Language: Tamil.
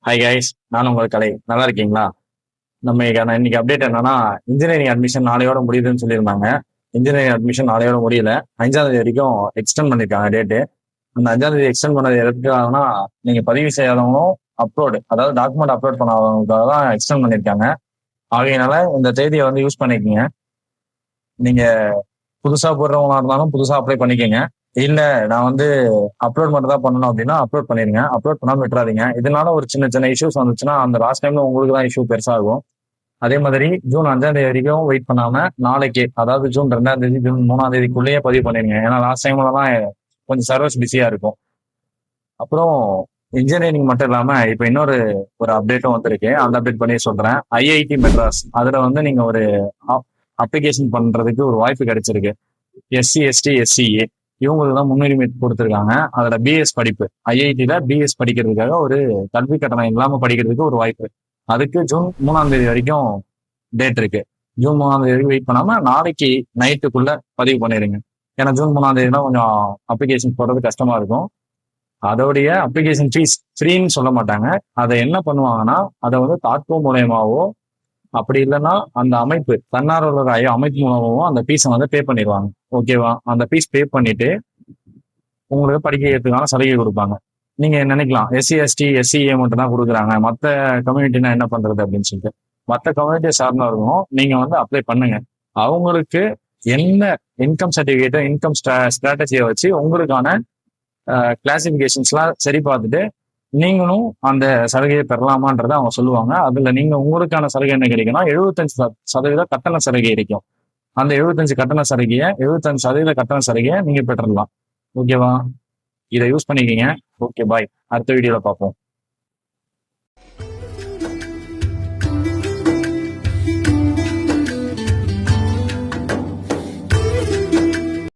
ஹாய் கைஸ், நான் உங்கள் கலை. நல்லா இருக்கீங்களா? நம்ம இன்னைக்கு அப்டேட் என்னன்னா, இன்ஜினியரிங் அட்மிஷன் நாளையோட முடியுதுன்னு சொல்லியிருந்தாங்க. இன்ஜினியரிங் அட்மிஷன் நாளையோட முடியல. 5ஆம் தேதி வரைக்கும் எக்ஸ்டெண்ட் பண்ணிருக்காங்க டேட்டு. அந்த 5ஆம் தேதி எக்ஸ்டெண்ட் பண்ணது எதுக்காகனா, நீங்க பதிவு செய்யாதவங்களும் அதாவது டாக்குமெண்ட் அப்லோட் பண்ணாதவங்களுக்காக தான் எக்ஸ்டெண்ட் பண்ணிருக்காங்க. ஆகையினால இந்த தேதியை வந்து யூஸ் பண்ணிக்கோங்க. நீங்க புதுசா போடுறவங்களா இருந்தாலும் புதுசா அப்ளை பண்ணிக்கோங்க. இல்ல நான் வந்து அப்லோட் மட்டும் தான் பண்ணணும் அப்படின்னா அப்லோட் பண்ணிருங்க. அப்லோட் பண்ணாம விட்டுறாதீங்க. இதனால ஒரு சின்ன சின்ன இஷ்யூஸ் வந்துச்சுன்னா அந்த லாஸ்ட் டைம்ல உங்களுக்கு தான் இஷ்யூ பெருசாகும். அதே மாதிரி ஜூன் 5ஆம் தேதி வரைக்கும் வெயிட் பண்ணாம நாளைக்கு, அதாவது ஜூன் 2ஆம் தேதி ஜூன் 3ஆம் தேதிக்குள்ளேயே பதிவு பண்ணிருங்க. ஏன்னா லாஸ்ட் டைம்ல தான் கொஞ்சம் சர்வர்ஸ் பிஸியா இருக்கும். அப்புறம் இன்ஜினியரிங் மட்டும் இல்லாம இப்ப இன்னொரு அப்டேட்டும் வந்திருக்கு. அந்த அப்டேட் பண்ணி சொல்றேன். ஐஐடி மெட்ராஸ் அதுல வந்து நீங்க ஒரு அப்ளிகேஷன் பண்றதுக்கு ஒரு வாய்ப்பு கிடைச்சிருக்கு. எஸ்சி எஸ்டி எஸ்சிஏ இவங்களுக்கு தான் முன்னுரிமை கொடுத்துருக்காங்க. அதுல பிஎஸ் படிப்பு, ஐஐடியில பிஎஸ் படிக்கிறதுக்காக ஒரு கல்வி கட்டணம் இல்லாம படிக்கிறதுக்கு ஒரு வாய்ப்பு. அதுக்கு ஜூன் 3ஆம் தேதி வரைக்கும் டேட் இருக்கு. ஜூன் 3ஆம் தேதி வரைக்கும் வெயிட் பண்ணாம நாளைக்கு நைட்டுக்குள்ள பதிவு பண்ணிடுங்க. ஏன்னா ஜூன் 3ஆம் தேதி தான் கொஞ்சம் அப்ளிகேஷன் போடுறது கஷ்டமா இருக்கும். அதோடைய அப்ளிகேஷன் ஃபீஸ் ஃப்ரீன்னு சொல்ல மாட்டாங்க. அதை என்ன பண்ணுவாங்கன்னா, அதை வந்து தாட்கோ மூலயமாவோ அப்படி இல்லைன்னா அந்த அமைப்பு தன்னார்வலர் அமைப்பு மூலமாகவும் அந்த ஃபீஸை வந்து பே பண்ணிடுவாங்க. ஓகேவா? அந்த ஃபீஸ் பே பண்ணிட்டு உங்களுக்கு படிக்கிறதுக்கான சலுகை கொடுப்பாங்க. நீங்க நினைக்கலாம் எஸ்சி எஸ்டி எஸ்சிஏ மட்டும் தான் கொடுக்குறாங்க, மற்ற கம்யூனிட்டினா என்ன பண்றது அப்படின்னு சொல்லிட்டு. மற்ற கம்யூனிட்டியை சார்ந்தவர்களும் நீங்க வந்து அப்ளை பண்ணுங்க. அவங்களுக்கு என்ன இன்கம் சர்டிபிகேட்டோ இன்கம் ஸ்ட்ராட்டஜியை வச்சு உங்களுக்கான கிளாசிபிகேஷன்ஸ்லாம் சரி பார்த்துட்டு நீங்களும் அந்த சலுகையை பெறலாமான்றதை அவங்க சொல்லுவாங்க. அதுல நீங்க உங்களுக்கான சலுகை என்ன கிடைக்கும்னா 75% கட்டண சலுகை இருக்கும். அந்த 75% கட்டண சலுகையை நீங்க பெற்றுடலாம். ஓகேவா? இதை யூஸ் பண்ணிக்கிங்க. ஓகே, பாய். அடுத்த வீடியோல பார்ப்போம்.